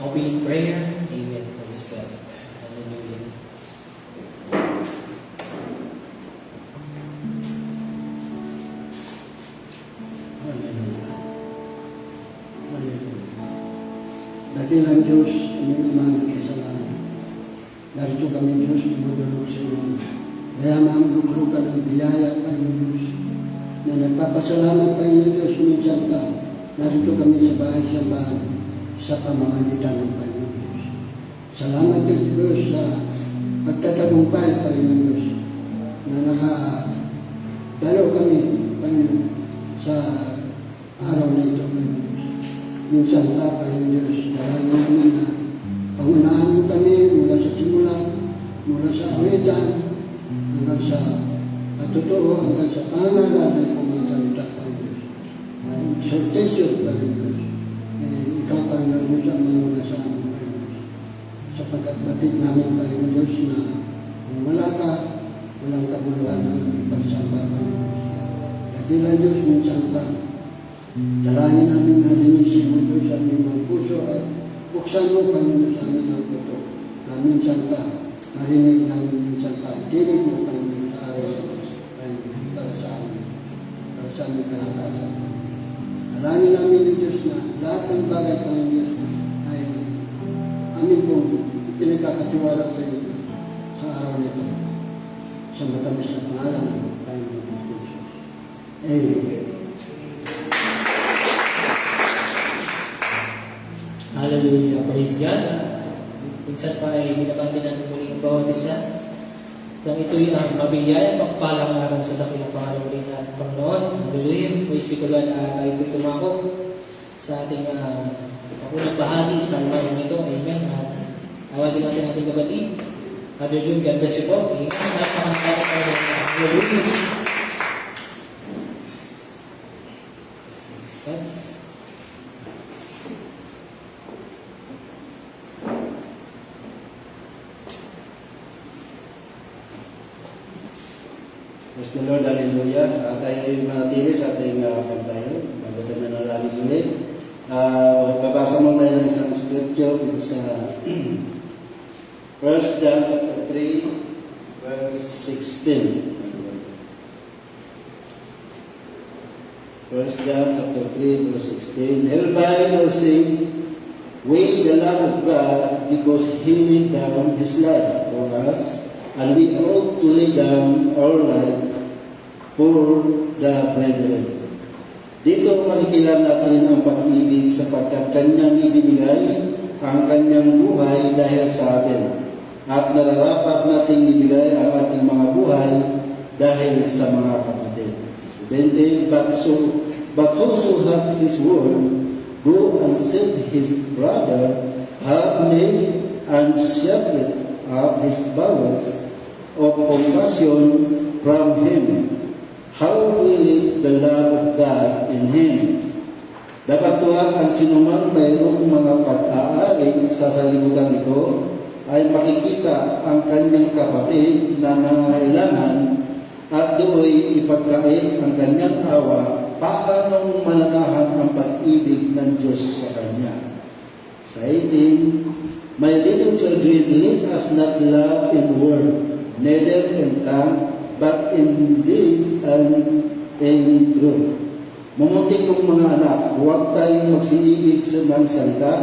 opening prayer. Amen. Praise God. Hallelujah. Hallelujah. Hallelujah. Dakilang Diyos, aming Ama ng kasalanan. Narito kami, Diyos, tumutulog sa iyo. Mayamang luglugan ng biyaya, Panginoon Diyos, na nagpapasalamat, Panginoon Diyos, minsan pa. Narito kami sa bahay-sambahan sa pamamagitan ng Panginoon Diyos. Salamat Diyos sa pagtatagumpay, Panginoon Diyos, na nakadalaw kami, Panginoon, sa araw na ito, Panginoon Diyos. Minsan pa, Panginoon Diyos, dalangin namin na pangunahan mo kami mula sa simula, mula sa awitan, hanggang sa totoo, hanggang sa pangalan ng pumasalita, Panginoon Diyos. Exhortation, Panginoon Diyos. Ikaw, Panginoon Diyos, ang manguna sa amin, Panginoon Diyos. Sapagkat batid namin, Panginoon Diyos, na kung wala ka, walang kabuluhan ng pagsamba, Panginoon Diyos. Dakilan Diyos, minsan pa, dalangin namin na linisin mo, Diyos, sa aming mga puso at buksan mo, Panginoon, sa aming mga puso. Na minsan pa, marinig namin minsan pa, tinig mo, Panginoon, sa araw sa Diyos, Panginoon, para sa amin, para sa aming kalakasan. Dalangin namin ng Diyos na lahat ng bagay, Panginoon Diyos, ay amin pong pinagkakatiwala sa iyo sa araw nito, sa matamis na pangalan ng Panginoon Jesus. Amen. Hallelujah. Praise God. Minsan pa ay binabati natin muli ang bawat isa. Nang ito'y ang mabiyaya, pagpalang araw sa dakilang pangalan muli natin Panginoon. Hallelujah. Praise be to God. Tayo po'y tumako sa ating unang bahagi sa araw nito. Amen. Awagin natin ating kapatid. Father June, God bless you po. Amen. Napakasaya tayo. Hallelujah. Praise God. Praise the Lord, hallelujah. Tayo ay manatili sa ating pantayo. Bago tayo nanalangin ulit. Babasa mo tayo ng isang scripture dito sa 1 John chapter 3, verse 16. 1 John chapter 3, verse 16. Hereby will say, weigh the love of God because He laid down His life for us, and we ought to lay down our life for the brethren. Dito makikilala natin ang pag-ibig sapagkat Kanyang ibinigay ang Kanyang buhay dahil sa atin. At nararapat nating ibigay ang ating mga buhay dahil sa mga kapatid. 17, but whoso hath His word, go and send his brother, have made and shattered up his bowels of compassion from him. How will it the love of God in him? Dapat tuwag ang sinumang mayroong mga pag-aari sa salibutan ito ay makikita ang kanyang kapatid na nangangailangan at do'y ipagkait ang kanyang awa paanong mananahan ang pag-ibig ng Diyos sa kanya. Sa 18, my little children, let us not love in word, neither in tongue, but in deed and in truth. Mamuntik kong mga anak, huwag tayong magsiibig sa ng salita,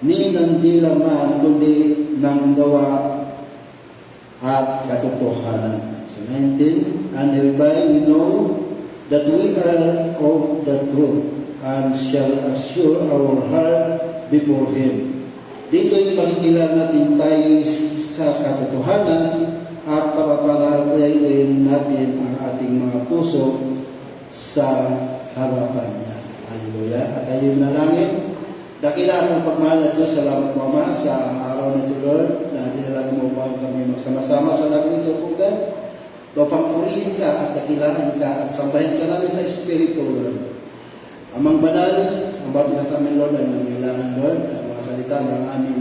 ni ng dila man, kundi ng gawa at katotohanan. So 19, and hereby we know that we are of the truth, and shall assure our heart before Him. Dito'y makikilala natin tayo sa katotohanan at papapanatayin natin ang ating mga puso sa harapan niya. Hallelujah. At tayo nalangin. Dakila ang pagmahal at Diyos. Salamat po, Ama, sa araw na ito, Lord, na dinalaga mo pa kami magsama-sama sa lahat nito, po, God. Pampurihin ka at dakilaan ka at sambahin ka namin sa Espiritu, Lord. Amang banal, ang bawat isa sa amin, Lord, ay nangailangan, Lord, ang mga salita ng aming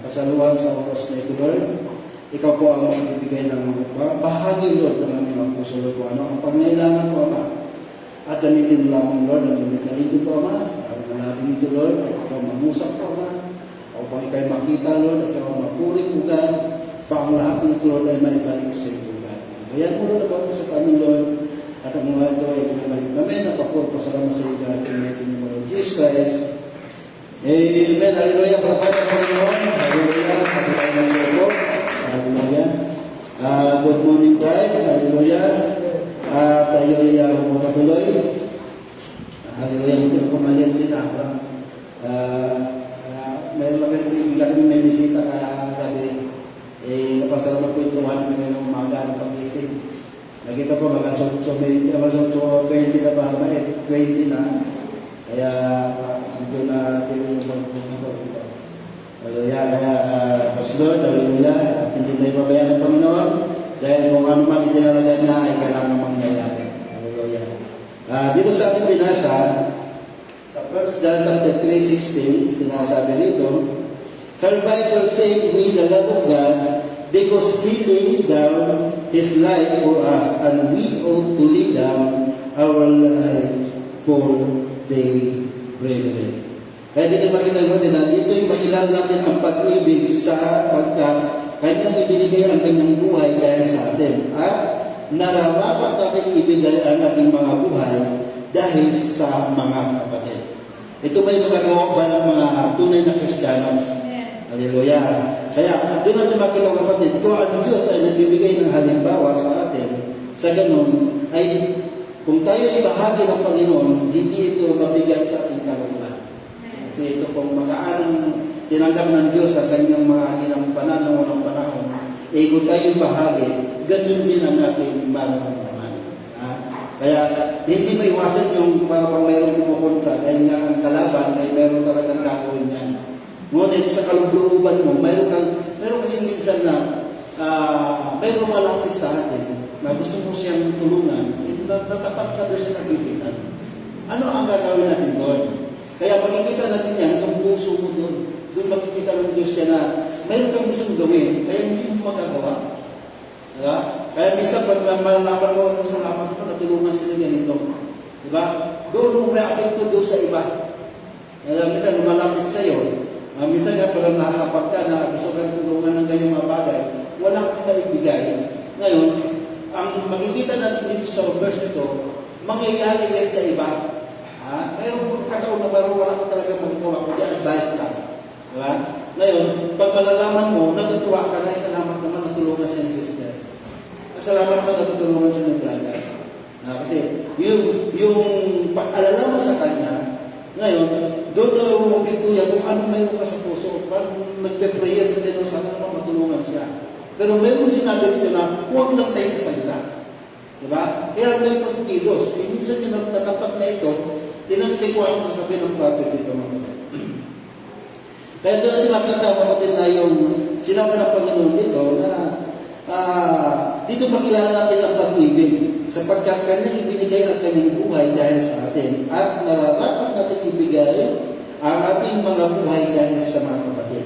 pasaluhan sa oras na ito, Lord. Ikaw po ang magbibigay ng bahagi, Lord, ng aming mga puso, Lord, po, ang pangailangan po, Ama. At gamitin lamang, Lord, ang aming talito po, Ama. Ang nalabing ito, Lord, ay ikaw mamusap po, Ama. upang ikay makita, Lord, at ikaw mapuring ugan, pa ang lahat ng Lord ay may balik sa iyong ugan. Kaya mo na naman sa amin, Lord, at ang mga ito ay pinabalik namin, napapurpasalamat sa iyo, God, in the name of Jesus Christ. Amen. Hallelujah. Kapag ang Panginoon. Hallelujah. Kasalamat sa iyo. Hallelujah. Good morning, Pride. Hallelujah. Tayo ay magpatuloy. Hallelujah. Hindi ko maliit din ako. Mayroon lang kayo bigla kami may bisita kagabi. Napasalamat ko yung tuwan namin ng umaga ng pag-isip. Nakita ko mag-asot 20 na pa naman 20 na. Kaya dito na yung pagpunta dito. Hallelujah. Kaya Pastor, hallelujah. Hindi tayo pabayaan ng Panginoon. Dahil kung ano man itinalaga niya ay kailangan mangyayari. Hallelujah. Dito sa ating binasa, sa 1 John chapter 3:16, sinasabi rito, her Bible said, we the love of God, because He laid down His life for us, and we ought to lay down our lives for the brethren. Kaya dito makita natin na dito yung makilang natin ang pag-ibig sa pagkat kanyang ibinigay ang kanyang buhay dahil sa atin. At nararapat natin ibigay ang ating mga buhay dahil sa mga kapatid. Ito ba yung magagawa ba ng mga tunay na Kristiyanos? Hallelujah. Kaya doon natin makita kapatid, kung ang Diyos ay nagbibigay ng halimbawa sa atin, sa ganun, ay kung tayo ay bahagi ng Panginoon, hindi ito mabigay sa ating kaluluwa. Kasi ito pong mag-aanong tinanggap ng Diyos sa kanyang mga ilang pananaw ng panahon, kung tayo bahagi, ganun din ang ating mararamdaman. Kaya hindi maiwasan yung parang mayroong pumupunta dahil nga ang kalaban ay mayroon talagang gagawin yan. Ngunit sa kalooban mo, mayroon kasi minsan na mayroong malapit sa atin na gusto mo siyang tulungan, natapat ka doon sa kagipitan. Ano ang gagawin natin doon? Kaya makikita natin yan, ang puso mo doon. Doon makikita ng Diyos yan na mayroon kang gustong gawin, kaya hindi mo magagawa. Diba? Kaya minsan pag malalaman mo ang salamat mo, natulungan sila ganito. Diba? Doon mo may apekto doon sa iba. Minsan lumalapit sa iyo. Minsan nga parang nakakapag ka na gusto kang tulungan ng ganyang mga bagay, walang kang maibigay. Ngayon, ang makikita natin dito sa verse nito, mangyayari yan sa iba. Mayroon kataon na parang wala ka talaga magagawa, kundi advice lang. Diba? Ngayon, pag malalaman mo, natutuwa ka na, salamat naman, natulungan siya ni sister. Salamat naman, natutulungan siya ng brother. Kasi yung pag-alala mo sa kanya, ngayon, doon na umukit ko yan kung ano mayroon ka sa puso. Parang nagpe-prayer ka din, sana naman matulungan siya. Pero mayroon sinabi dito na huwag lang tayo sa salita. Diba? Kaya may pagkilos. Minsan yung natapat na ito, tinanong ko ang sasabihin ng prophet dito mga kapatid. Kaya doon natin makita kapatid na yung sinabi ng Panginoon dito na dito makilala natin ang pag-ibig sapagkat kanyang ibinigay ang kanyang buhay dahil sa atin at nararapat natin ibigay ang ating mga buhay dahil sa mga kapatid.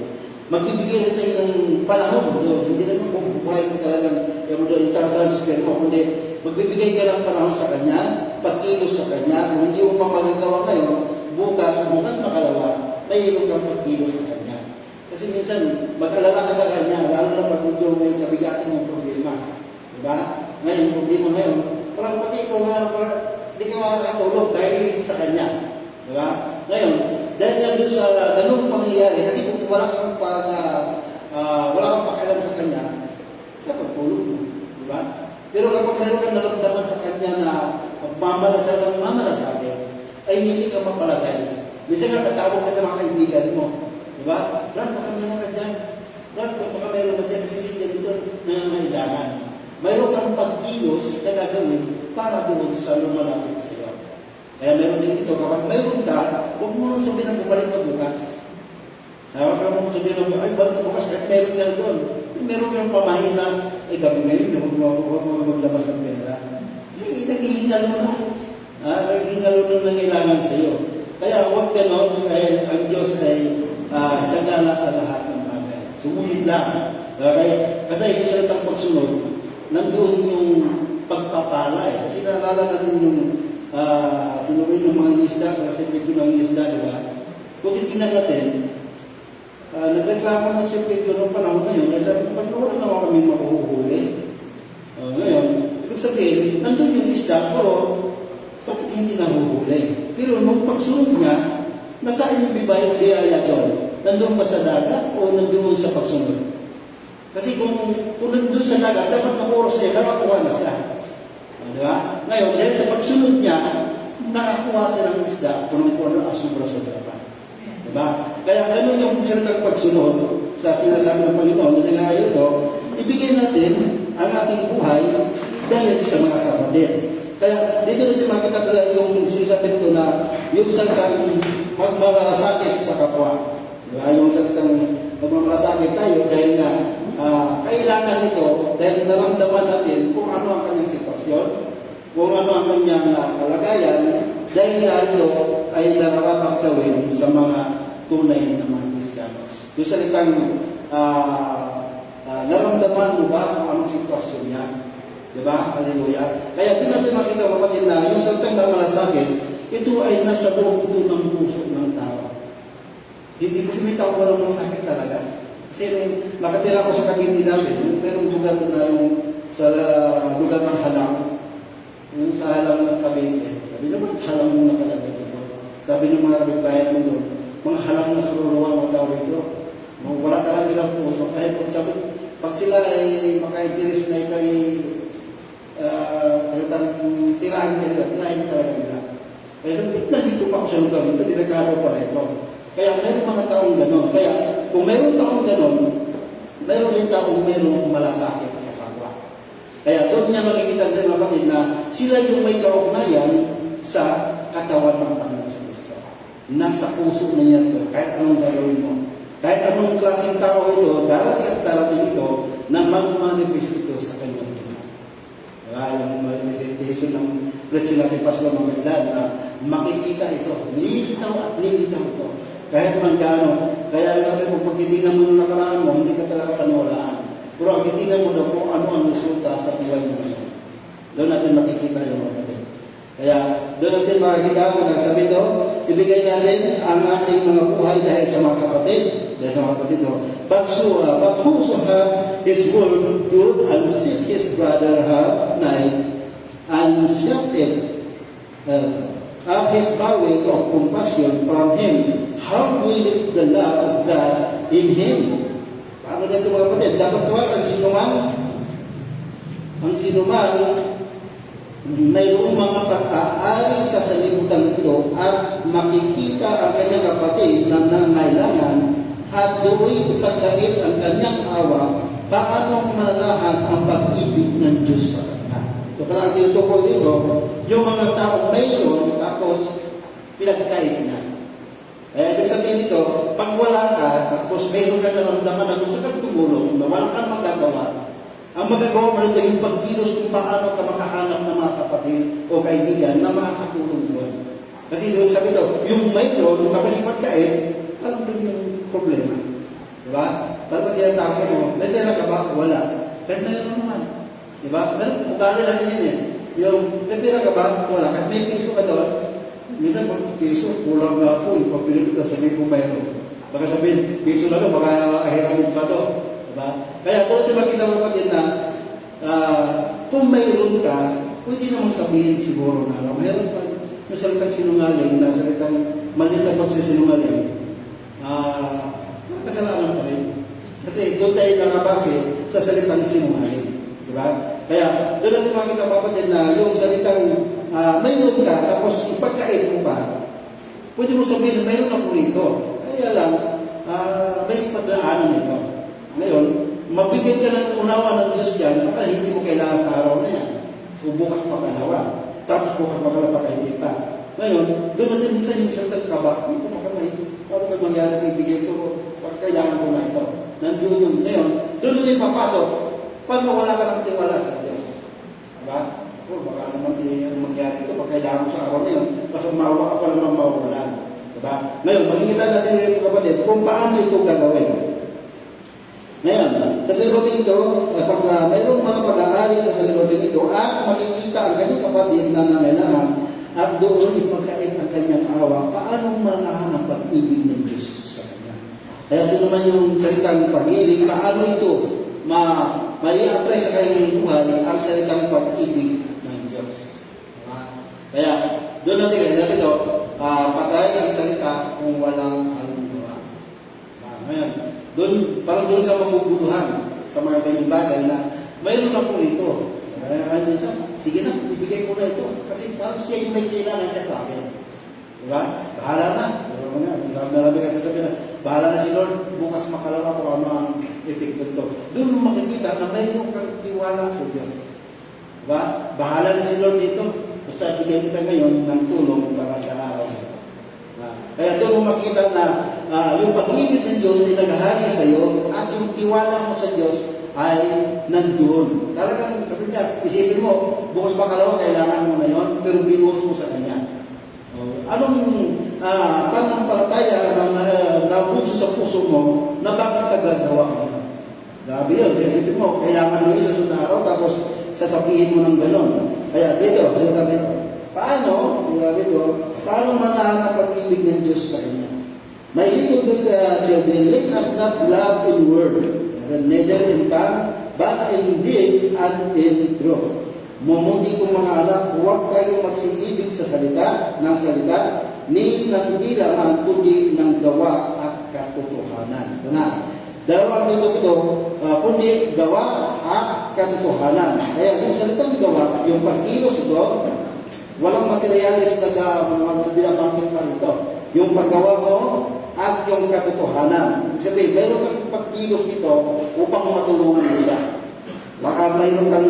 Magbibigay rin tayo ng panahon doon. Hindi naman kung buhay mo talagang itatransfer mo, kundi magbibigay ka ng panahon sa Kanya, pagkilos sa Kanya. Kung hindi mo pa magagawa ngayon, bukas makalawa, may ilong kang pagkilos sa Kanya. Kasi minsan, mag-alala ka sa Kanya, lalo na pag medyo may kabigatin ng problema. Diba? Ngayon, problema ngayon, parang pati ikaw na, hindi ka makakatulog dahil isip sa Kanya. Diba? Ngayon, dahil nga doon sa ganung pangyayari, kasi kung wala kang pakialam sa Kanya, sa pagpulog mo. Diba? Pero kapag mayroon kang naramdaman sa Kanya na mamalasagin, ay hindi ka mapalagay. Minsan nga tatawag ka sa mga kaibigan mo. Diba? Brad, baka meron ka dyan. Brad, baka meron ka dyan kasi siya dito na mailangan. Mayroon kang pagkilos na gagawin para doon sa lumalapit sa iyo. Kaya meron din ito, kapag mayroon ka, huwag mo nang sabihin na bumalik ka bukas. Huwag ka nang sabihin na, ay, balik ka bukas, kahit meron ka doon. Meron kang pamahin na, ay, gabi ngayon, huwag mo maglabas ng pera. Eh, naghihingalo na. Naghihingalo na nangailangan sa iyo. Kaya huwag ganon, ang Diyos ay sagana sa lahat ng bagay. Sumunod lang. Kasi yung salitang pagsunod, nandoon yung pagpapala eh. Kasi naalala natin yung sinuwi ng mga isda, kasi medyo ng isda, diba? Kung titignan natin, nagreklamo na si Pedro noong panahon na yun, dahil sabi ko, wala naman kami makuhuli. Ngayon, ibig sabihin, nandun yung isda, pero bakit hindi nahuhuli? Pero nung pagsunod niya, nasaan yung biyaya doon? Nandun ba sa dagat o nandun sa pagsunod? Kasi kung nandun sa dagat, dapat ng oras niya, nakakuha na siya. Diba? Ngayon, dahil sa pagsunod niya, nakakuha siya ng isda, punong-puno ang sobra-sobra pa. Diba? Kaya ganun yung salitang pagsunod sa sinasabi ng Panginoon, kasi nga ito, ibigay natin ang ating buhay dahil sa mga kapatid. Kaya dito natin makita yung sinasabi nito na yung salitang magmamalasakit sa kapwa. Diba? Yung salitang magmamalasakit tayo dahil nga kailangan ito dahil naramdaman natin kung ano ang kanyang sitwasyon, kung ano ang kanyang kalagayan, dahil nga ito ay nararapat gawin sa mga tunay na mga Kristiyano. Yung salitang naramdaman mo ba kung anong sitwasyon niya? Diba? Hallelujah. Kaya doon natin makita kapatid na yung salitang namalasakit, ito ay nasa loob ito ng puso ng tao. Hindi kasi may tao walang masakit talaga. Kasi nung nakatira ko sa Cavite namin, merong lugar na yung sa lugar ng halang. Yung sa halang ng Cavite. Sabi niya, bakit halang mo nakalagay dito? Sabi ng mga kapitbayan mo doon, mga halang na karuruan mo daw dito. Wala talaga ilang puso. Kahit pag sila ay maka-interest na ikay tirahin talaga nila. Kaya sabi, nandito pa ako sa lugar nito, dinagano pala ito. Kaya mayroong mga taong gano'n. Kaya kung mayroong taong gano'n, mayroong din taong mayroong malasakit sa kapwa. Kaya doon niya makikita din mga kapatid na sila yung may kaugnayan sa katawan ng Panginoon sa Kristo. Nasa puso na niya ito, kahit anong gagawin mo. Kahit anong klaseng tao ito, darating at darating ito na mag-manifest ito sa kanyang buhay. Diba? Yung manifestation ng preaching natin Pastor Mamailan na makikita ito. Lilitaw at lilitaw ito. Kahit man gaano. Kaya sabi ko, pag titingnan mo ng nakaraan mo, hindi ka talaga paniwalaan. Pero ang titingnan mo daw kung ano ang resulta sa buhay mo ngayon. Doon natin makikita yung mga natin. Kaya doon natin makikita kung nagsabi ito, ibigay natin ang ating mga buhay dahil sa mga kapatid. Dahil sa mga kapatid ito. But whoso have his world good and seek his brother have night and shouted of his bowing of compassion from him, how will it the love of God in him? Paano dito mga kapatid? Dapat tuwag ang sinumang mayroong mga pag-aari sa salimutan ito at makikita ang kanyang kapatid na nangailangan at do'y ipagdait ang kanyang awa, paano malalahan ang pag-ibig ng Diyos sa kanya? Ito pala ang tinutukoy dito, yung mga taong mayroon tapos pinagkait niya. Ibig sabihin dito, pag wala ka, tapos mayroon ka naramdaman na gusto kang tumulong, na wala kang magagawa, ang magagawa mo nito yung pagkilos kung paano ka makahanap ng mga kapatid o kaibigan na makakatulong doon. Kasi doon sabi ito, yung mayroon, tapos yung pagkait, alam mo yung problema. Diba? Para pag tinatapon mo, may pera ka ba? Wala. Kahit mayroon naman. Diba? Meron, ugali natin yan eh. Yung, may pera ka ba? Wala. Kahit may piso ka doon, minsan pag piso, kulang na ako, ipapilit ko, sabihin ko mayroon. Baka sabihin, piso na doon, baka ahiramin pa doon. Diba? Kaya kung natin makita mo natin na kung mayroon ka, pwede naman sabihin siguro na mayroon pa yung salitang sinungaling, na salitang maliit na pagsisinungaling, kasalanan pa rin. Kasi doon tayo nakabase sa salitang sinungaling. Diba? Kaya doon natin makita kapatid na yung salitang mayroon ka, tapos ipagkait mo pa, pwede mo sabihin, mayroon ako rito. Kaya lang, may pagdaanan ito. Ngayon, mabigyan ka ng unawa ng Diyos dyan, baka hindi mo kailangan sa araw na yan. O bukas pagkalawa. Tapos bukas pagkalapa hindi pa. Ngayon, doon natin minsan yung salitang kaba, hindi ko makamay. Paano ba mangyari kay bigay ko? Kailangan ko na ito. Nandiyon yung ngayon. Doon natin papasok. Paano wala ka ng tiwala sa Diyos? Diba? O baka naman mangyari ito pag kailangan ko sa araw na yun. Kasi maawa ka pa naman mawawalan. Diba? Ngayon, makikita natin yung kapatid kung paano ito gagawin. Ngayon, sa salimutin ito, pag mayroong mga pag-aari sa salimutin ito, at makikita ang kanyang kapatid na nangailangan, at doon ipagkait ang kanyang awa, paano manahan ang pag-ibig ng Diyos sa kanya? Kaya ito naman yung salitang pag-ibig, paano ito may apply sa kanyang buhay ang salitang pag-ibig ng Diyos. Kaya doon natin, sabi ito, patay ang salita kung walang halimbawa. Ngayon, parang doon ka maguguluhan sa mga ganyang bagay na mayroon na po ito. Kaya minsan, sige na, ibigay ko na ito. Kasi parang siya yung may kailangan niya sa akin. Diba? Bahala na. Marami kasi sabihin na, bahala na si Lord, bukas makalawa ko ano ang epekto ito. Doon mo makikita na mayroon kang tiwala sa Diyos. Diba? Bahala na si Lord dito. Basta bigyan kita ngayon ng tulong para sa araw. Kaya doon mo makita na yung pag-ibig ng Diyos ay naghahari sa iyo at yung tiwala mo sa Diyos ay nandoon. Talagang, sabi niya, isipin mo, bukas makalawa, kailangan mo na yun, pero binuhos mo sa Kanya. Anong pananampalataya na nabunso sa puso mo na bakit nagagawa mo? Grabe yun. Kaya isipin mo, kailangan mo yun sa sunod araw, tapos sasabihin mo ng gano'n. Kaya dito, sinasabi ko, paano manahanap ang ibig ng Diyos sa Kanya? My little children, let us not love in word, neither in tongue, but in deed and in truth. Mumundi kong mga anak, huwag tayong magsiibig sa salita, ni lamang kundi ng gawa at katotohanan. Dalawang dito kundi gawa at katotohanan. Kaya yung salitang gawa, yung pagkilos ito, walang materialis na binabanggit pa ito. Yung paggawa mo at yung katotohanan. Ibig sabihin, mayroon kang pagkilos nito upang matulungan mo siya. Baka mayroon kang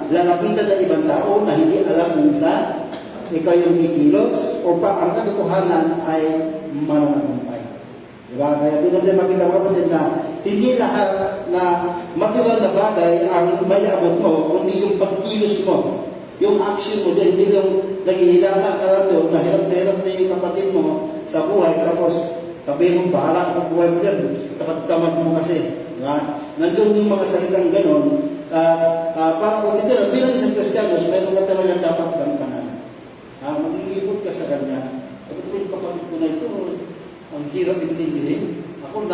lalapitan ng ibang tao na hindi alam kung saan ikaw yung kikilos o pa ang katotohanan ay mananampay. Diba? Kaya doon natin makita kapatid na hindi lahat na material na bagay ang may abot mo, kundi yung pagkilos mo. Yung action mo din, hindi yung naghihilala ka lang doon, nahirap na yung kapatid mo sa buhay, tapos sabihin mo, bahala ka sa buhay mo dyan, tamad mo kasi. Diba? Nandun yung mga salitang ganon, para kung dito na, bilang isang Kristiyanos, meron ka talaga dapat gampanan. Mag-iibot ka sa Kanya. Sabi ko, yung kapatid ko na ito, ang hirap intindihin. Ako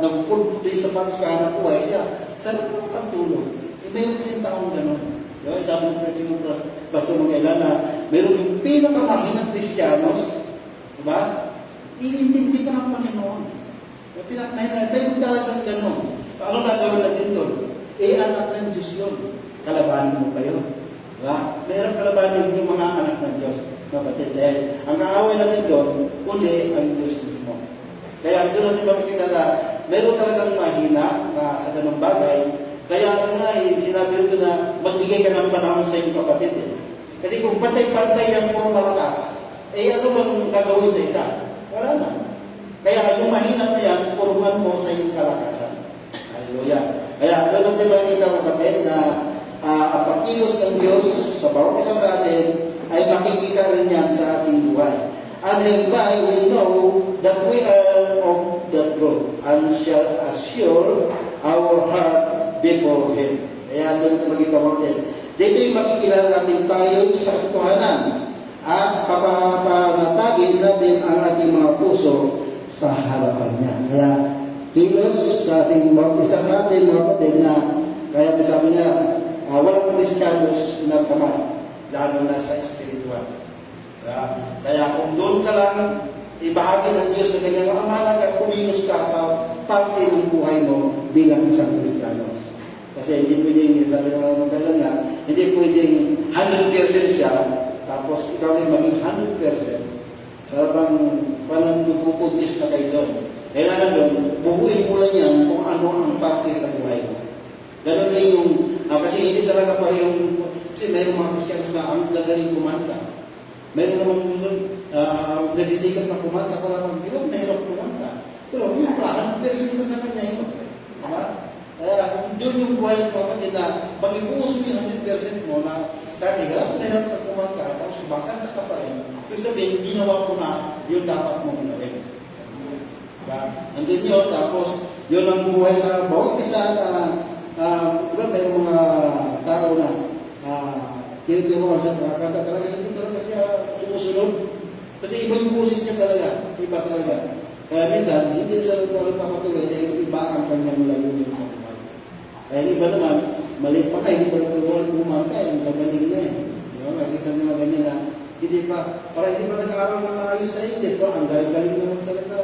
nagpupulpot din sa panos ka anak ko, siya, saan ko ang tulong? Mayroon kasing taong ganon. Diba? Sabi ng preaching mo, Pastor Mangailan, na meron yung pinakamahinang Kristiyanos, diba? Inintindi pa ng Panginoon. Pinakamahinang, mayroon talagang ganon. Ano gagawin natin doon? Anak ng Diyos yun. Kalabanin mo kayo. Diba? Meron kalabanin yung mga anak ng Diyos. Kapatid, ang kaaway natin doon, kundi ang Diyos mismo. Kaya doon natin makikita na meron talagang mahina na sa ganung bagay. Kaya sinabi nito na magbigay ka ng panahon sa iyong kapatid. Kasi kung pantay-pantay ang puro malakas, ano bang gagawin sa isa? Wala na. Kaya yung mahina na yan, puruman mo sa iyong kalakasan. Hallelujah. Kaya doon natin makikita kapatid na ang pagkilos ng Diyos sa bawat isa sa atin ay makikita rin yan sa ating buhay. And hereby we know that we are of the truth and shall assure our heart before Him. Kaya doon natin makikita kapatid. Dito yung makikilala natin tayo sa katotohanan at papanatagin natin ang ating mga puso sa harapan niya. Kaya kilos sa ating isa sa ating mga kapatid na kaya sabi niya, walang Kristiyanos na kamay, lalo na sa spiritual. Kaya kung doon ka lang, ibahagi ng Diyos sa kanyang mahalaga, kumilos ka sa parte ng buhay mo bilang isang Kristiyano. Kasi hindi pwedeng, sabi ng mga kailan nga, hindi pwedeng 100% siya, tapos ikaw rin maging 100%. Parang nagpupuntis na kayo doon. Kailangan doon, buhuin mo lang yan kung ano ang parte sa buhay mo. Ganon din yung, kasi hindi talaga parehong, kasi mayroong mga Kristiyanos na ang gagaling kumanta. Mayroon namang nagsisikap na kumanta para mag-hirap na hirap kumanta. Pero yung plan, person na sa kanya yun. Doon yung buhay ng kapatid na mag-ibuos mo yung 100% mo na dati hirap na hirap na kumanta, tapos kumakanta ka pa rin. Ibig sabihin, ginawa ko na yung dapat mong gawin. Nandun yun, tapos yun ang buhay sa bawat isa na may mga tao na tinutulungan sa kakanta talaga, hindi talaga siya sumusunod. Kasi iba yung boses niya talaga, iba talaga. Kaya minsan, hindi sa nagpapatuloy dahil iba ang kanyang layunin sa buhay. Kaya yung iba naman, maliit pa kayo, hindi pa natulungan kumangkay, ang gagaling na eh. Di ba? Makikita nyo ganyan na, hindi pa, para hindi pa nag-aaral ng ayos sa English, ba? Ang galing naman sa salita.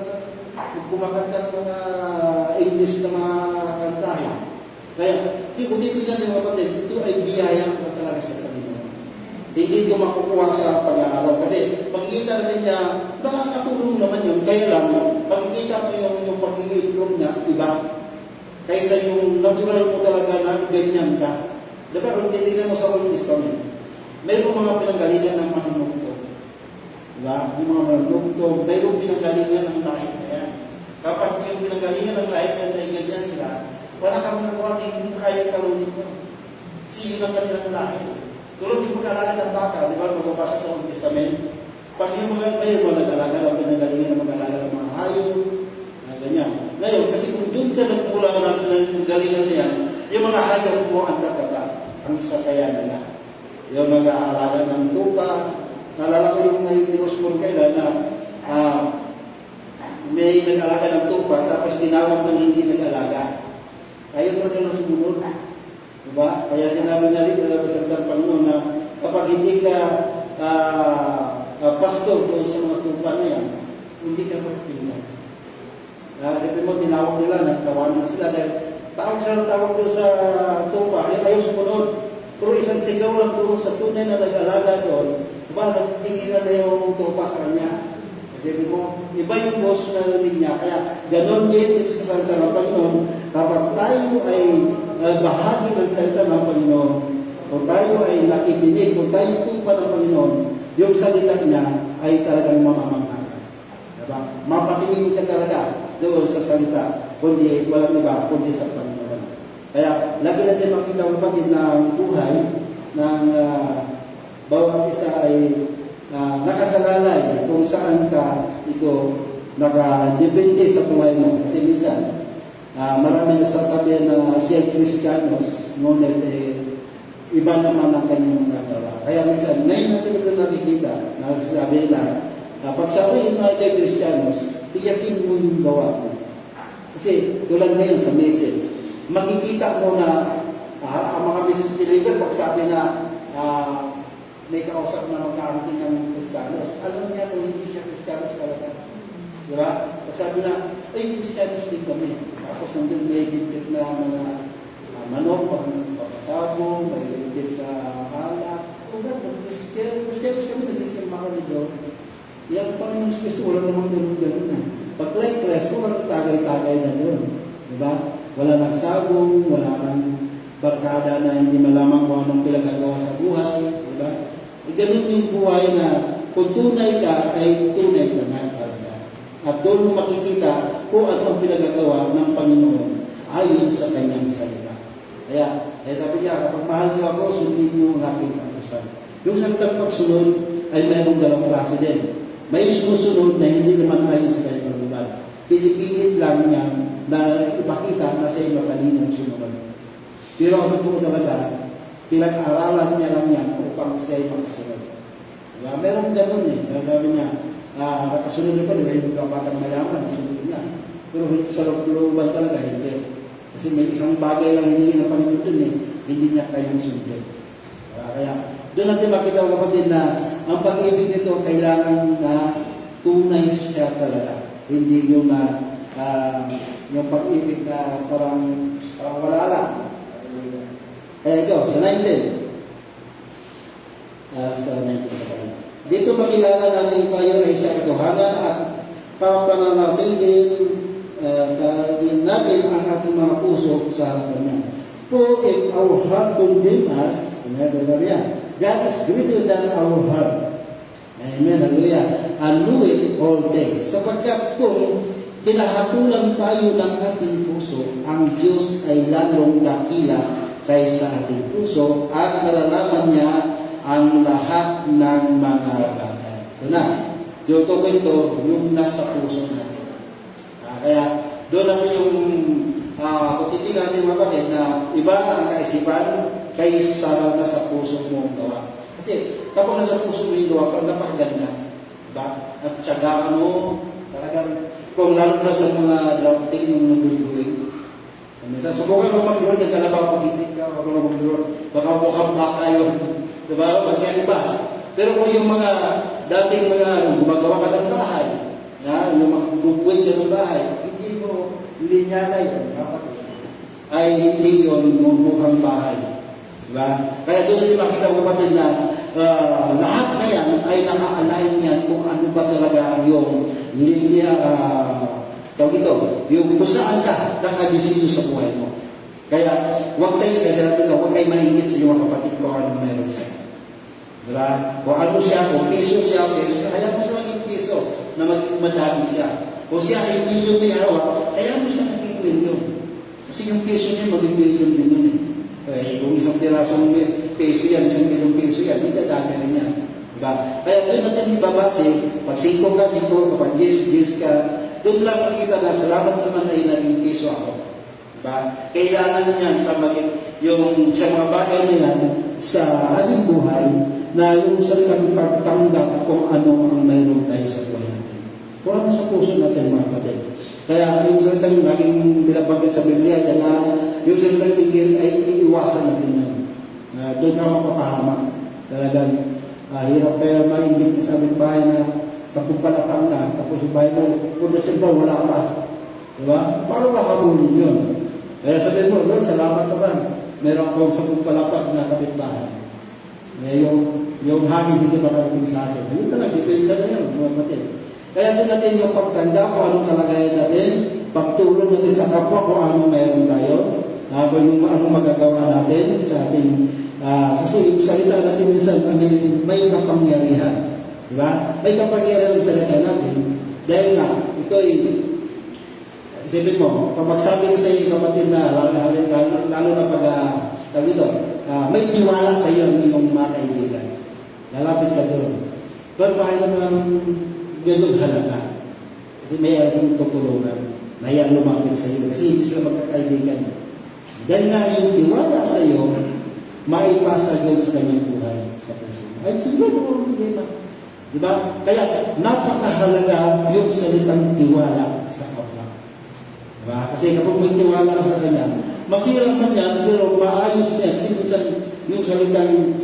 Kung kumakanta ng mga English na mga kantahin. Kaya, kung titignan ng mga kapatid, ito ay biyaya ko talaga sa Panginoon. Hindi ko makukuha sa pag-aaral. Kasi makikita natin niya, nakakatulong naman yun. Kaya lang, makikita mo yung pag-i-improve niya, iba. Kaysa yung natural mo talaga na ganyan ka. Diba, kung titignan mo sa Old Testament, mayroong mga pinanggalingan ng manunugtog. Diba? Yung mga manunugtog, mayroong pinanggalingan ng lahit na yan. Kapag yung pinanggalingan ng lahit na ganyan sila, wala kang nakuha, hindi mo kaya kalunin mo. Sige ng kanilang lahit. Tulad yung pag-alaga ng baka, di ba, magbabasa sa Old Testament, pag yung mga nag-alaga ng pinanggalingan ng mag-alaga ng mga hayop, ganyan. Ngayon, kasi kung doon ka nagmula ng galingan na yan, yung mga hayop mo ang tatata, ang sasaya nila. Yung mag-aalaga ng tupa, nalala ko yung may pinos mo kailan na may nag-alaga ng tupa, tapos tinawag ng hindi nag-alaga. Ayaw talaga ng sumunod. Diba? Kaya sinabi nga dito sa Panginoon na kapag hindi ka pastor doon sa mga tupa na yan, hindi ka magtingnan. Sabi mo, tinawag nila, nagtawanan sila dahil tawag doon sa tupa, ayaw sumunod. Pero isang sigaw lang doon sa tunay na nag-alaga doon, diba, nagtinginan na yung tupa sa kanya. Kasi mo, iba yung boss na narinig niya. Kaya ganon din dito sa salita ng Panginoon, kapag tayo ay bahagi ng salita ng Panginoon, kung tayo ay nakikinig, kung tayo tupa ng Panginoon, yung salita niya ay talagang mamamangha. Diba? Mapatingin ka talaga doon sa salita, kundi walang iba, kundi sa Panginoon. Kaya lagi natin makita ang kapatid ng buhay ng bawat isa ay nakasalalay kung saan ka ito nakadepende sa buhay mo. Kasi minsan, marami nagsasabi na siya Kristiyanos, ngunit iba naman ang kanyang nagawa. Kaya minsan, ngayon natin ito nakikita, nasasabi nila, pag sabihin mo ito Kristiyanos, tiyakin mo yung gawa mo. Kasi tulad ngayon sa message, makikita mo na ang mga message believer, pag sabi na may kausap na magkakaroon ng Kristiyanos, alam niya kung hindi siya Kristiyanos talaga. Diba? Pag sabi na, ay Kristiyanos din kami. Tapos nandun may bibit na mga manok, pagkasabo, may bibit na halak. O gano'n, Kristiyanos kami, nagsisima kami doon. Yung Panginoon Kristo, wala naman gano'n eh. Pag like-class, walang tagay-tagay na doon. Diba? Wala nang sabong, wala nang barkada na hindi malaman kung anong pinagagawa sa buhay. Diba? Ganun yung buhay na kung tunay ka, ay tunay ka na talaga. At doon mo makikita kung ano ang pinagagawa ng Panginoon ayon sa kanyang salita. Kaya sabi niya, kapag mahal niyo ako, sundin niyo ang aking kautusan. Yung salitang pagsunod ay mayroong dalawang klase din. May sumusunod na hindi naman ayon sa kanyang pagluban. Pinipilit lang niya na ipakita na siya'y matalinong sumunod. Pero ang totoo talaga, pinag-aralan niya lang yan upang siya'y makasunod. Diba? Meron ganun eh. Kaya sabi niya, nakasunod na pa, diba? Yung kapatang mayaman, sunod niya. Pero sa looban talaga, hindi. Kasi may isang bagay lang hindi na Panginoon dun eh. Hindi niya kayang sundin. Kaya, doon natin makita ang kapatid na ang pag-ibig nito kailangan na tunay siya talaga. Hindi yung yung pag-ibig na parang wala lang. Kaya ito, sa 19. Dito makilala natin tayo ay sa katotohanan at papananatiling natin ang ating mga puso sa harapan niya. For if our heart condemn us, God is greater than our heart. Amen, hallelujah. And know it all day. Sapagkat kung pinahatulan tayo ng ating puso, ang Diyos ay lalong dakila kaysa ating puso at nalalaman niya ang lahat ng mga bagay. Ito na. Yung tukoy ito, yung nasa puso natin. Kaya doon natin yung kung titignan natin mga kapatid na iba ang kaisipan kaysa nasa puso mong gawa. Kasi kapag nasa puso mo yung gawa, napakaganda. Diba? At tiyagaan mo, talagang kung lalo na sa mga drafting yung nagbubuhin. Minsan, subukan mo mag-draw, nagkalabaw pag-ibig ka, huwag mo mag-draw, baka mukhang baka yun. Diba? Magkaiba. Pero kung yung mga dating mga gumagawa ka ng bahay, yung mga gugwin ka ng bahay, hindi mo linyala yun. Ay hindi yun mukhang bahay. Diba? Kaya doon natin makita kapatid na lahat na yan ay naka-align yan kung ano ba talaga yung linya, tawag ito, yung kung saan ka nakadisenyo sa buhay mo. Kaya huwag tayo, kasi natin ka, huwag tayo maingit sa mga kapatid ko ano meron siya. Diba? Kung ano siya, kung piso siya, kaya mo siya maging piso na maging madami siya. Kung siya ay milyon may hawak, kaya mo siya maging milyon. Kasi yung piso niya maging milyon din nun eh. Kung isang pirasong peso yan, isang milyong peso yan, hindi dadami rin yan. Diba? Kaya doon natin ibabase, pag 5 ka, 5, kapag 10 ka, doon lang makita na salamat naman na naging piso ako. Diba? Kailangan niyan sa mga bagay na yan sa ating buhay na yung salitang pagtanggap kung ano ang mayroon tayo sa buhay natin. Kung ano sa puso natin mga kapatid. Kaya yung salitang naging binabanggit sa Biblia, yan na yung salitang tigil ay iiwasan natin yan. Doon ka mapapahamak. Talagang hirap kaya maingit sa aming bahay na sa pumpalatang na, tapos yung bahay mo, kung nasimba, wala pa. Diba? Paano makabulin yun? Kaya sabihin mo, Lord, salamat naman. Meron akong sa pumpalapag na kapitbahay. Yung hangin hindi makarating sa akin. Yun na lang, depensa na yun, mga kapatid. Kaya doon natin yung pagtanda kung anong kalagayan natin, pagtulong natin sa kapwa kung anong mayroon tayo, kung yung anong magagawa natin sa ating, kasi yung salita natin minsan may kapangyarihan. Diba? May kapangyarihan ng salita natin. Dahil nga, ito ay, isipin mo, pag magsabi ko sa iyo kapatid na, lalo na pag, may tiwala sa iyo ang iyong mga kaibigan. Lalapit ka doon. Pero bakit naman ganun halaga? Kasi may akong tutulungan na yan lumapit sa iyo. Kasi hindi sila magkakaibigan. Dahil nga yung tiwala sa iyo, maipasa doon sa kanyang buhay sa puso. Ay, siguro, hindi na. Diba? Kaya, napakahalaga yung salitang tiwala sa kapwa. Diba? Kasi kapag may tiwala ka sa kanya, masira man yan, pero maayos niya. Kasi minsan, yung salitang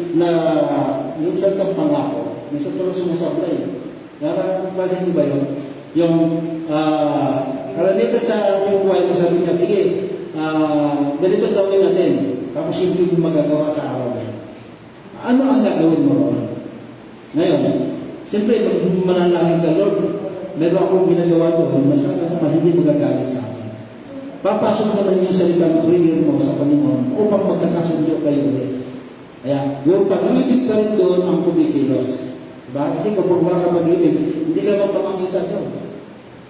pangako, minsan pala sumusablay. Nakarang ba yun? Yung, kalamitan sa ating buhay mo, sabi niya, sige, ganito gawin natin. Tapos hindi mo magagawa sa araw na. Ano ang gagawin mo ron? Ngayon, siyempre, manalangin ka, Lord, meron akong ginagawa doon, masana naman, hindi magagalit sa akin. Papasok naman yung salitang prayer mo sa Panginoon upang magkakasundo kayo ulit. Kaya, yung pag-ibig pa rin doon ang kumikilos. Diba? Kasi kapag wala ka pag-ibig, hindi ka magpapakita doon.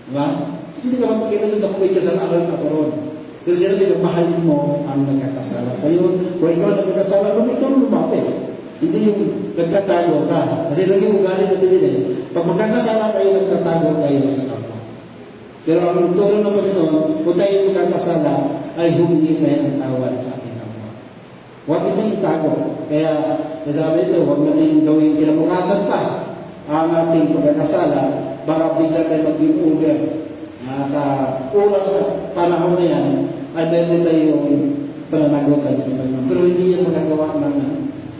Diba? Kasi hindi ka magpapakita doon na kumay ka sa aral na koron. Pero sinabi ka, mahalin mo ang nagkakasala sa iyo. Kung ikaw nagkakasala, kung ikaw lumapit. Hindi yung nagtatago ka. Kasi lagi ugali natin din eh. Pag magkakasala tayo, nagtatago tayo sa kapwa. Pero ang turo ng Panginoon, kung tayo magkakasala, ay humingi tayo ng tawad sa ating kapwa. Huwag natin itago. Kaya, nasabi ito, huwag natin gawin kinabukasan pa ang ating pagkakasala, baka bigla tayo mag-iugan. Sa oras at panahon na yan, ay meron tayong pananagutan sa Panginoon. Pero hindi yan magagawa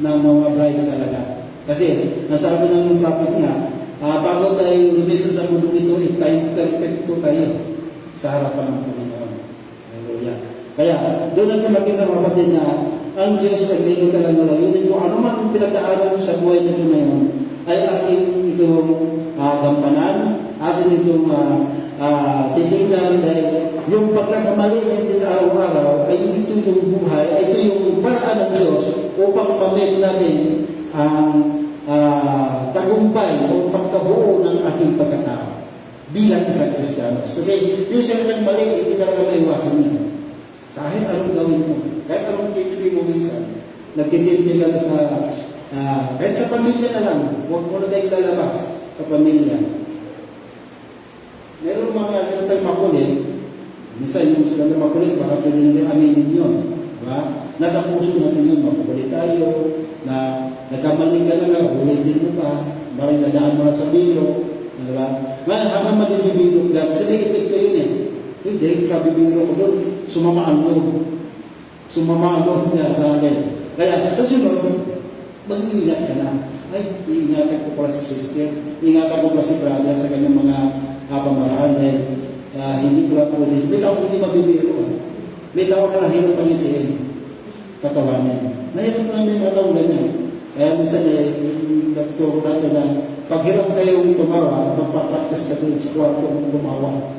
ng mga bride talaga. Kasi, nasabi ng prophet nga, bago tayo lumisan sa mundo ito, time perfecto tayo sa harapan ng Panginoon. Hallelujah. Kaya, doon natin makita mga kapatid na ang Diyos ay may talagang malayunin kung ano man pinagdaanan sa buhay nito ngayon, ay ating itong gampanan, ating itong titignan dahil yung pagkakamali natin araw-araw ay ito yung buhay, ito yung paraan ng Diyos upang mamit natin ang tagumpay o pagkabuo ng ating pagkatao bilang isang Kristiyanos. Kasi yung salitang mali, hindi talaga maiwasan niya. Kahit anong gawin mo, kahit anong tipli mo minsan, nagtitipli ka sa, kahit sa pamilya na lang, huwag mo na tayong lalabas sa pamilya. Meron mga salitang makulit, minsan yung salitang makulit, baka pwede natin aminin yun. Diba? Nasa puso natin yun, makukulit tayo, na nagkamali ka na nga, ulit din mo pa, maraming nadaan mo na sa biro, diba? Habang madidevelop lang, kasi may epekto yun eh. Yung dahil kabibiro ko doon, sumamaan doon niya sa akin. Kaya sa sunod, mag-iingat ka na. Ay, iingatan ko pala si sister, iingatan ko pala si brother sa kanyang mga pamaraan dahil hindi ko lang pulis. May tao hindi mabibiro. May tao na hirap pangitiin. Katawanan. Mahirap na may mga tao ganyan. Kaya minsan yung nagturo natin na paghirap kayong tumawa, magpapraktis ka doon sa kwarto kung tumawa.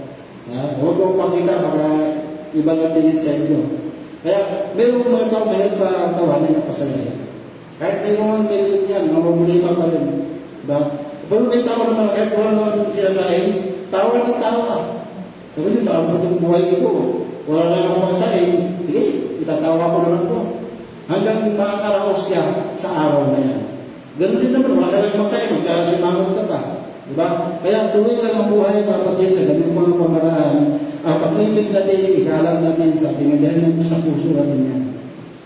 Huwag kong pakita, baka iba lang pinit sa inyo. Kaya mayroong mga tao mahirap pa tawanan na pasaya. Kahit mayroong million yan, mamamulima pa rin. Diba? Pero may tao naman, kahit wala naman sila sa akin, tawa ng tawa. Sabi niyo, baka itong buhay ito. Wala na akong masahin. Sige, itatawa ko naman ito. Hanggang makakaraos siya sa araw na yan. Ganun din naman, wala ka lang masahin, magkasimangot ka pa. Diba? Kaya tuloy lang ang buhay, kapatid, sa ganung mga pamaraan. Ang pag-ibig natin, ikalam natin sa tinagalan natin sa puso natin yan.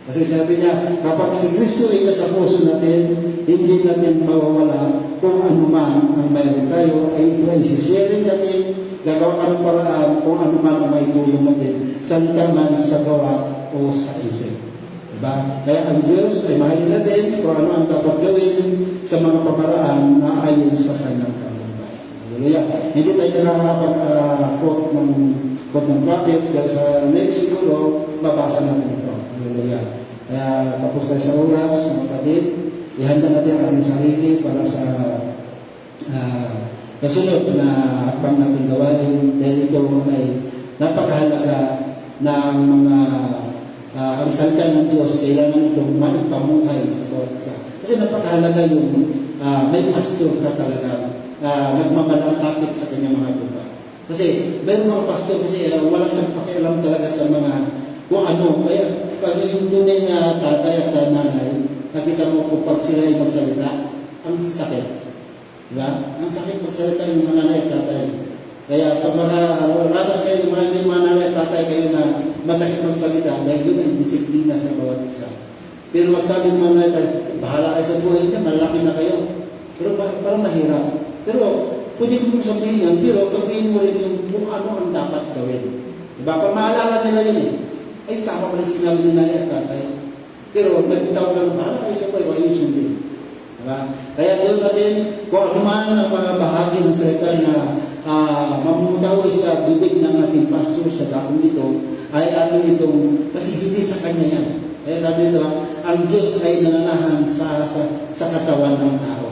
Kasi sabi niya, kapag si Kristo ay sa puso natin, hindi natin mawawala kung ano man ang mayroon tayo, ay ito ay sisyarin natin, gagawa ka ng paraan kung ano man ang maitulong natin, salita man sa gawa o sa isip. Diba? Kaya ang Diyos ay mahalin natin kung ano ang dapat gawin sa mga pamaraan na ayon sa kanyang kalooban. Hallelujah. Hindi tayo nakakapag-quote ng prophet, dahil sa next siguro, mabasa natin ito. Hallelujah. Kaya tapos tayo sa oras, mga kapatid, ihanda natin ang ating sarili para sa kasunod na hakbang natin gawain. Dahil ito ay napakahalaga ng mga ang salita ng Diyos, kailangan itong maipamuhay sa bawat isa. Kasi napakahalaga yung may pastor ka talaga nagmamalasakit sa kanyang mga tuba. Kasi mayroong mga pastor kasi wala siyang pakialam talaga sa mga kung ano. Kaya pag yung tunay na tatay at nanay, nakita mo kung pag sila ay magsalita, ang sakit. Diba? Ang sakit magsalita yung mga nanay at tatay. Kaya pag ratas kayo ng mga nanay at tatay kayo na masakit magsalita, dahil yun ay disiplina sa bawat isa. Pero magsabi ng mga nanay, bahala kayo sa buhay niya, malaki na kayo. Pero parang mahirap. Pero pwede ko mong sabihin yan, pero sabihin mo rin yung kung ano ang dapat gawin. Diba? Pag maalala nila yun ay tama pala sinabi ni nanay at tatay. Pero nagtitaw lang, bahala kayo sa buhay, wala yung sundin. Diba? Kaya doon natin, kung ano man ang mga bahagi ng salita na mamumutawi sa bibig ng ating pastor sa dakong ito, ay ating itong, kasi hindi sa kanya yan. Kaya sabi nito, ang Diyos ay nananahan sa katawan ng tao.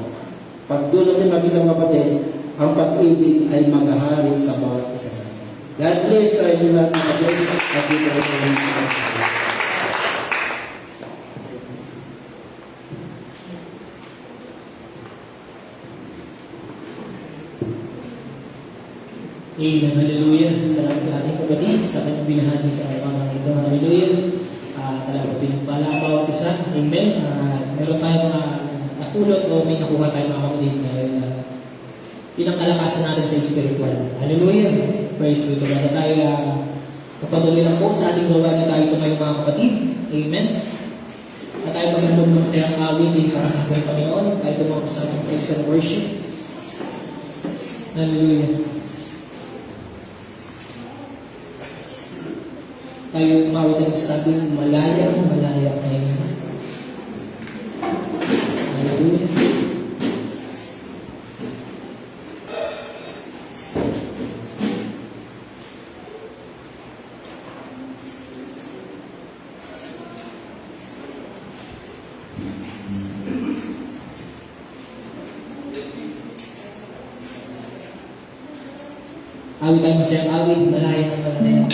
Pag doon natin makita mga kapatid, ang pag-ibig ay maghahari sa bawat isa sa atin. God bless sa inyo lahat mga kapatid, at dito ay Amen. Hallelujah. Salamat sa ating kapatid, sa ating binahagi sa araw ito. Hallelujah. Talagang pinagpala ang bawat isa. Amen. Meron tayong natulot o may nakuha tayong mga kapatid dahil pinangkalakasan natin sa spiritual. Hallelujah. Praise be to God. Tayo kapatuloy lang po sa ating gawain na tayo tumayo mga kapatid. Amen. At tayo magandang ng sayang awitin para sa ating Panginoon. Tayo tumayo sa ating praise and worship. Hallelujah. Tayo umawit ang sabing malaya kayo. Hallelujah. Awit tayo masayang awit, malaya. Amen.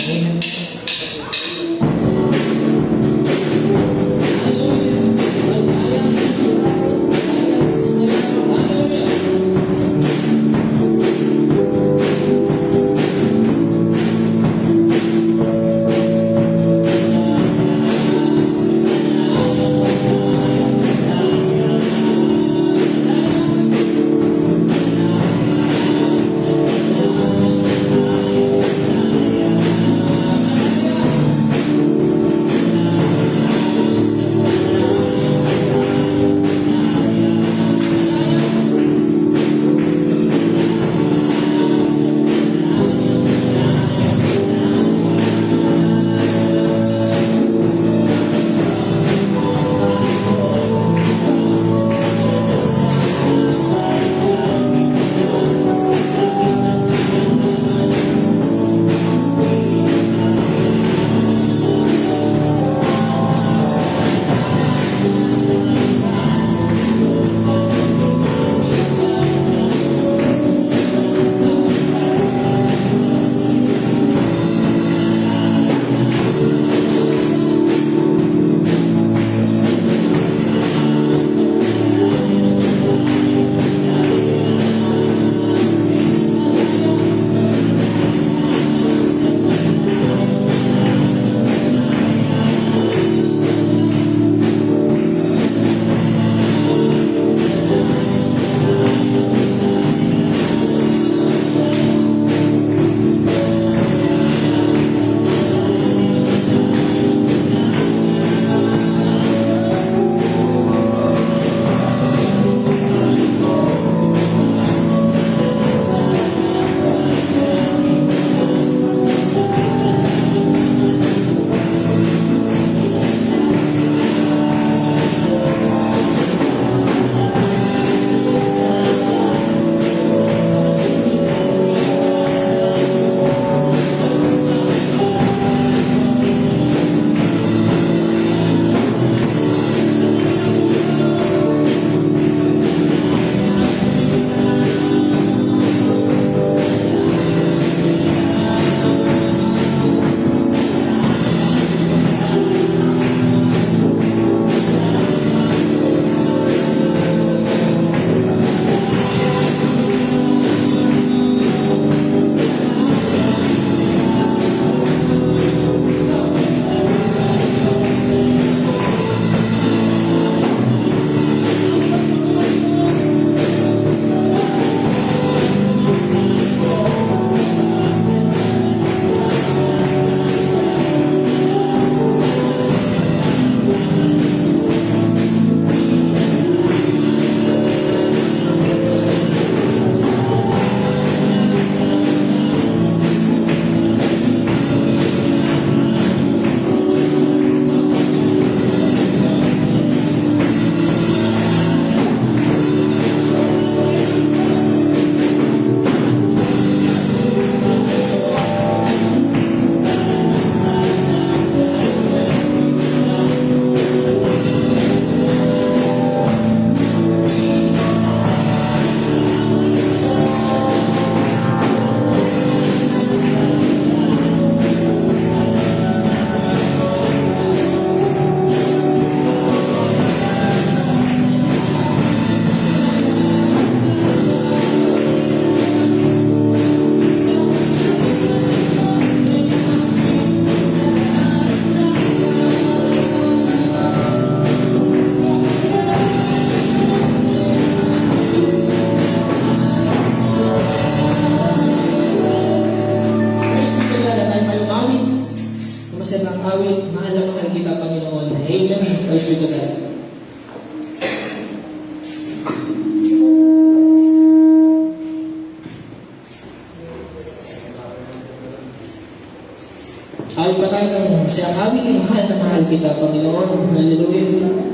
Masarang awit, mahal na mahal kita, Panginoon. Amen. Praise be to God. Awit pa tayo ng masarang awit, mahal na mahal kita, Panginoon. Hallelujah.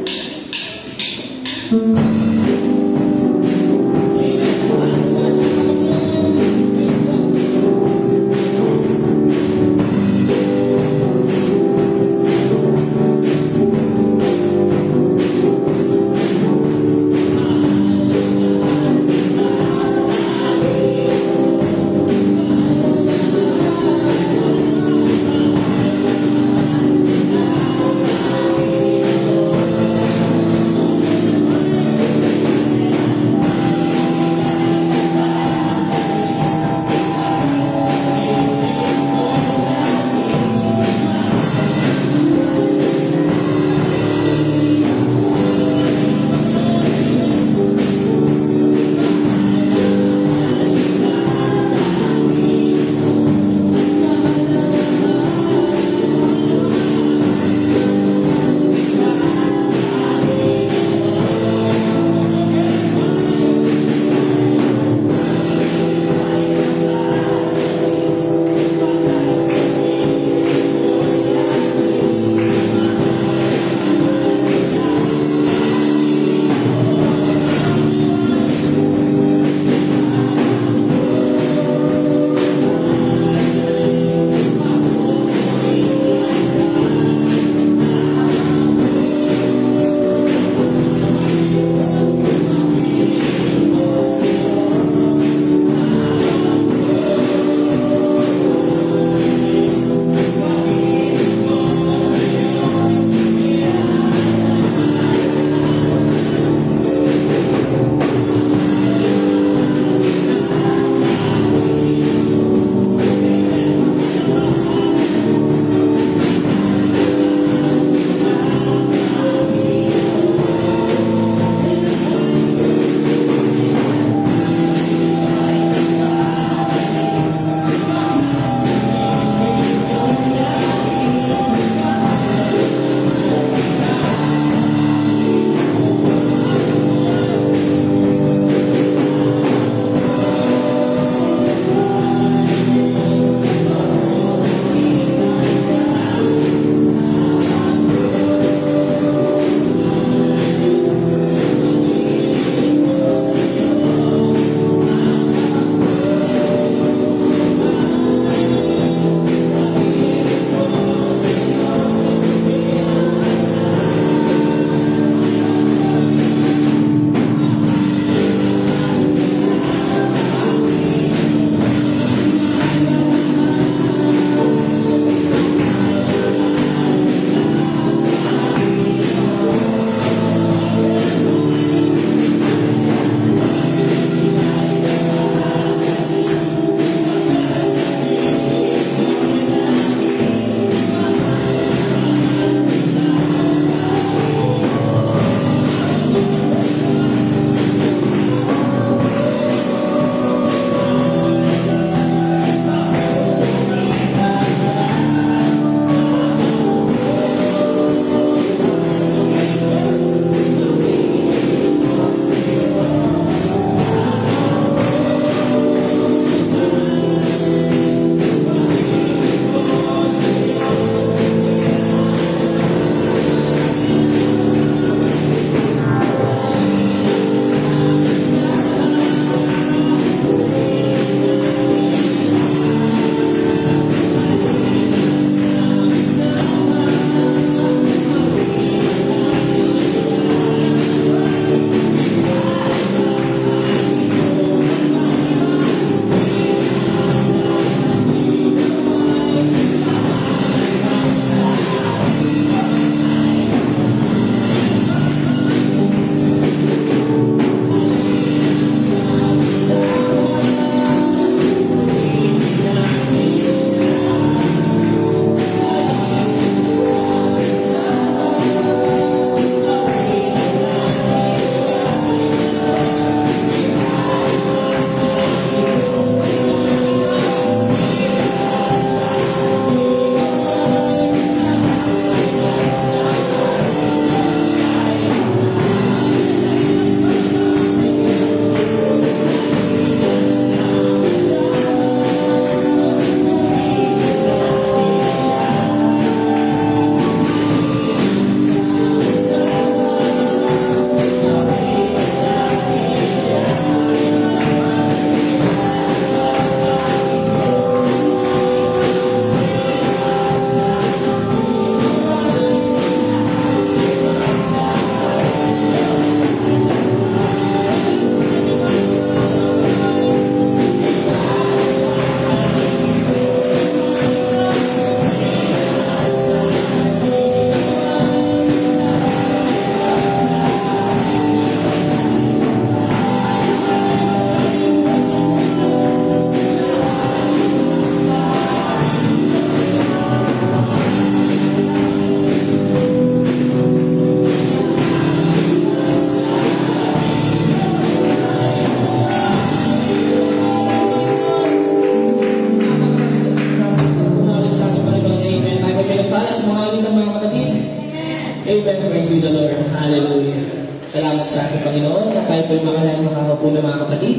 Amen. Praise be the Lord. Hallelujah. Salamat sa ating Panginoon na tayo po'y makalang makakapo na mga kapatid.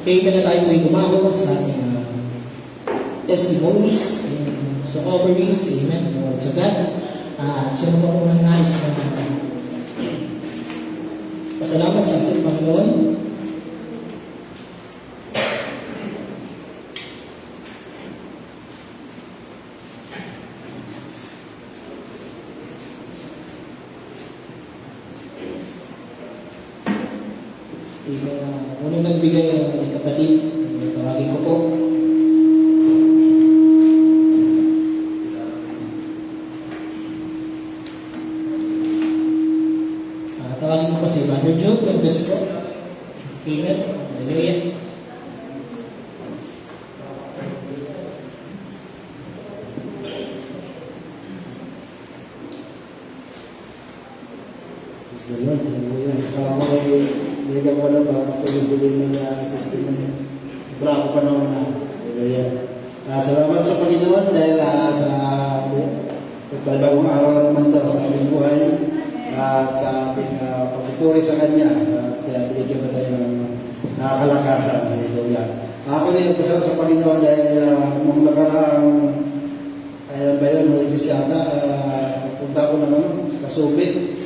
Amen na tayo po'y gumawa sa ating testimonies, sa offerings. Amen. Lord sa God. Sino pa kung nais natin. Pasalamat sa ating Panginoon. Unang nagbigay ang ating kapatid, tawagin ko po. Tawagin ko po si Brother Joe, God bless po. Amen. Hallelujah. Praise the Lord. Hallelujah. Kala ko ay hindi ka wala ba tuloy-tuloy mo na testimony. Bravo pa naman na. Hallelujah. Salamat sa Panginoon dahil sa pagpalibagong araw naman daw sa aming buhay at sa ating pagpupuri sa Kanya. At binigyan mo tayo ng nakakalakasan. Hallelujah. Ako rin nagpasalamat sa Panginoon dahil nung nakaraang kailan ba yun, Noibis yata, punta ko naman sa Subic.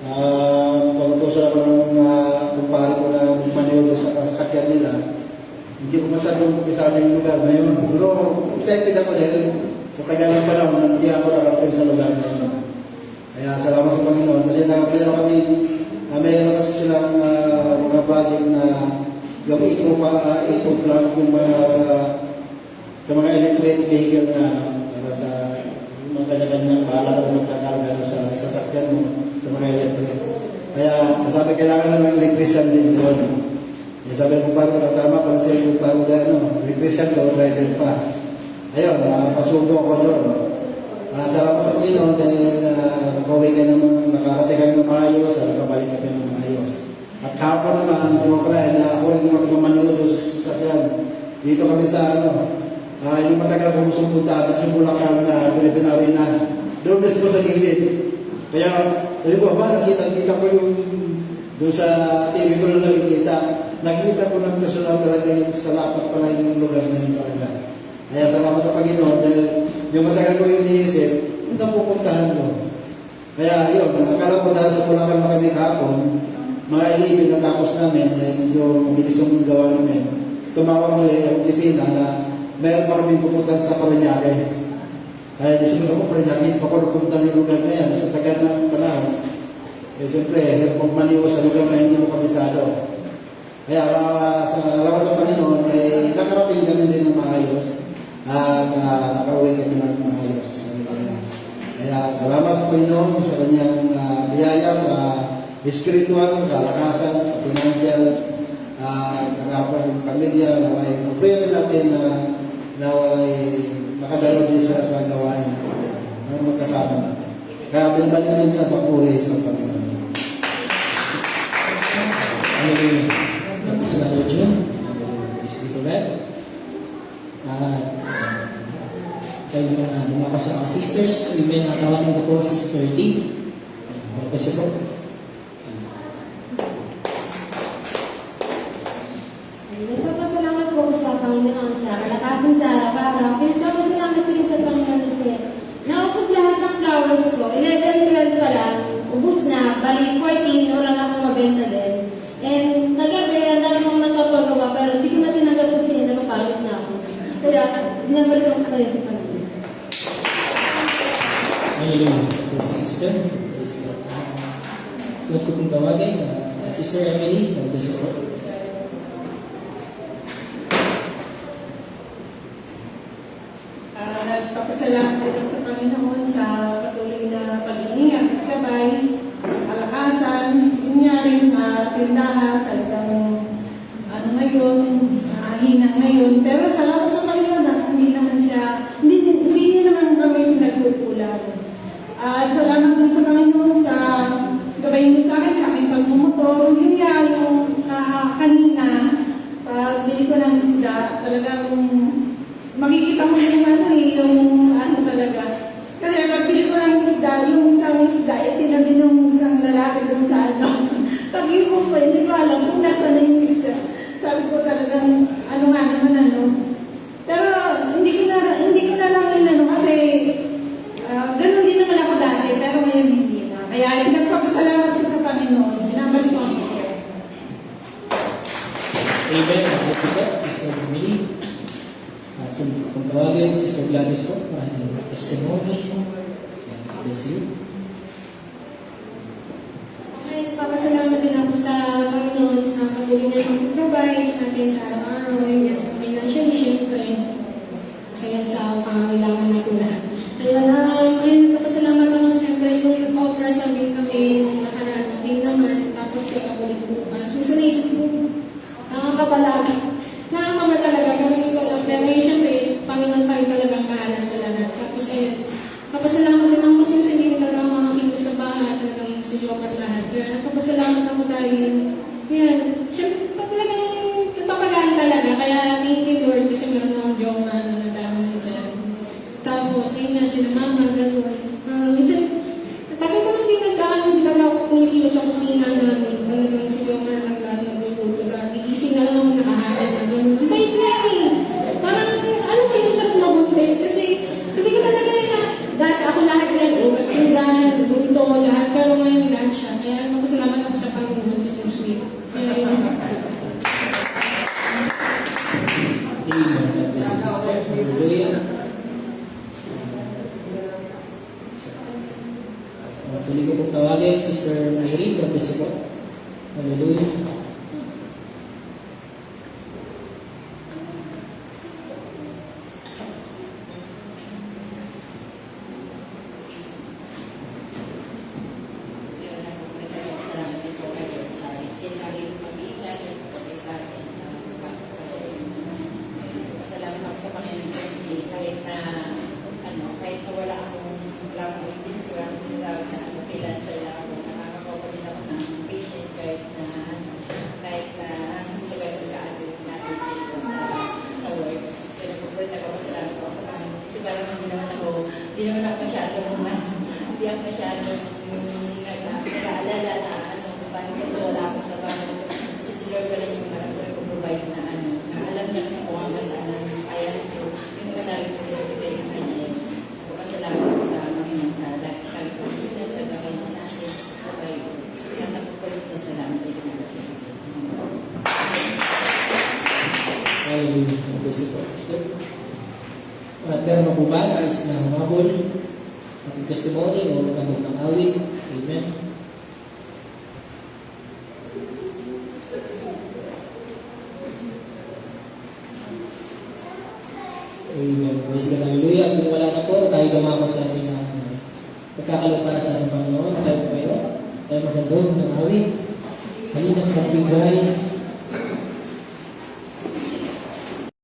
Pagkatusan ako ng kumpare ko na maniwala sa sasakyan nila, hindi ko masyadong kumpisado yung lugar na yun. Pero excited ako dahil sa kanya ng panahon na hindi ako nakarating sa lugar na yun. Kaya salamat sa Panginoon kasi meron kasi silang mga project na yung eco plant yung mga sa mga electric vehicle na para sa mga kanya-kanyang bahala kung magkakarga sa sasakyan mo sa mga electric. Kaya sabi kailangan na ng electrician din doon. Kaya sabi ko pa tama para sa iyo pa electrician ka o driver pa. Ayun, pasugo ako doon. Salamat sa Panginoon dahil nakauwi ka naman, nakarating kami ng maayos at nakabalik kami ng maayos. At kapon naman, demokraya na ako rin naman mamanilo sa sasakyan. Dito kami sa yung matagal kong gustong punta sa Bulacan na Philippine Arena. Doon mismo sa gilid. Kaya, sabi ko, nakita ko yung doon sa TV ko na nakikita ko ng nasunod talaga yung sa lapat pala yung lugar na yun talaga. Kaya salamat sa Panginoon dahil yung matagal ko yung iniisip, hindi na pupuntahan ko. Kaya yun, akala ko dahil sa Bulacan na kami kahapon, mga 11 na tapos namin, dahil medyo mabilis yung gawa namin, tumawag nila yung opisina na meron pa kami pupunta sa Parañaque. Kaya disunod ako Parañaque, papunta ng lugar na yan, sa tagal ng panahon. Eh siyempre, hirap magmaniwa sa lugar na hindi mo kabisado. Kaya salamat sa Panginoon, ay nakarating kami din ng maayos at nakauwi kami ng maayos. Kaya salamat sa Panginoon sa kanyang biyaya sa spiritual, kalakasan, sa financial, ng pamilya, naway mag-pray natin na makadalo din siya sa gawain na magkasama natin. Kaya binabalik natin ang papuri sa Panginoon. Hallelujah. Salamat Diyo. Praise be to God. Kayo mga kasama sisters, amen, natawagin ko po Sister D. Kasi po. Nagpapasalamat po sa Panginoon sa kalakasan sa araw-araw. Pinagpapasalamat ko rin sa Panginoon kasi naubos lahat ng flowers ko. 11-12 pa lang, ubos na. Bali 14, wala na akong mabenta din. And nagabi, ang dami mong nagpapagawa, pero hindi ko na tinanggap kasi napapagod na ako. Kaya, binabalik ako pa rin sa Panginoon. Hallelujah. Sister, praise God. Sunod ko pong tawagin, Sister Emily, mag-bless po. Nagpapasalamat ko sa Panginoon sa patuloy na pag-iingat at gabay, sa kalakasan, yun nga rin sa tindahan, talagang ngayon, hina ngayon. Pero salamat sa Panginoon at hindi niya naman kami pinagkukulang. At salamat din sa Panginoon sa gabay niyo kahit sa aking pagmumotor. Yun nga yung kanina, pagbili ko ng isda, talagang makikita mo yung yung talaga, yung isang isda, tinabi ng isang lalaki doon sa ano. Pag-ibig ko, hindi ko alam kung nasa na yung isda. Sabi ko talagang, ano nga naman ano. Pero hindi ko na lang inano kasi ganun din naman ako dati, pero ngayon hindi na. Kaya pinagpapasalamat ko sa Panginoon. Binabalik ko ang Diyos. Amen. God bless you po, Sister Emily. At sa kung tawagin, Sister Gladys po, para sa testimony. God bless you. Okay, papasalamat din ako sa Panginoon sa patuloy na pag-provide sa atin sa araw-araw, and sa financially, syempre, kasi yan sa pangangailangan natin lahat. Ayun, ayun, papasalamat ako siyempre kung nag-offer sa amin kami nung nakaraan din naman, tapos kaya kabulit bukas. Minsan naisip ko, nakakaba talaga, gawin ko lang, pero yun siyempre, Panginoon pa rin talagang bahala sa lahat. Tapos ayun, papasalamat din ako kasi hindi rin talaga ako makakito sa bahay, talagang si Joker lahat. Kaya papasalamat ako dahil, yan, siyempre, talagang nagpapagaan talaga. Kaya thank you Lord kasi meron akong Joma na nadama na dyan. Tapos, ayun na, sila mama, gano'n. Minsan, tagal ko lang din hindi talaga ako kumikilos sa kusina namin. Talagang si Joker lang gano'n, gigising na lang ako nakahalan na gano'n. Kahit na yun, parang, alam mo yung sa mabuntis kasi, hindi ko talaga yun na, dati ako lahat yan, ugas, pinggan, bunto, lahat, pero ngayon lahat siya. Kaya magpasalamat ako sa Panginoon kasi sweet. Kaya yun. Amen. God bless you, Sister. Hallelujah. Tuloy ko pong tawagin, Sister Mary. God bless you po. Hallelujah. Salamat din po kayo sa sarili pag-iilan at pag sa akin sa pasalamat ako sa Panginoon kasi kahit na wala akong agency, wala akong freelancer lang ako, nakakakuha din ako ng patient kahit na tagal ka-atin natin dito sa work. Pero pupunta ko pasalamat ako sa Panginoon kasi parang hindi naman ako masyadong yung nag-aalala na kung paano ko wala ako sa Panginoon. Kasi si Lord pala yung provide na na alam niya kasi kung hanggang saan ang kaya ko yung manalig ko nilagay sa kanya. Pasalamat ko sa Panginoon na lahat kami po dito, nagkamay na sa akin. Kaya napupulit sa salamat dito na natin sa Hallelujah. God bless you po, Sister. At meron mo po ba nais na humabol at testimony o magandang ng awit? Amen. Amen. Praise God. Hallelujah. Kung wala na po, tayo dumako sa ating pagkakalong para sa ating Panginoon. Tayo po kayo. Tayo magandang ng awit. Halinang magbigay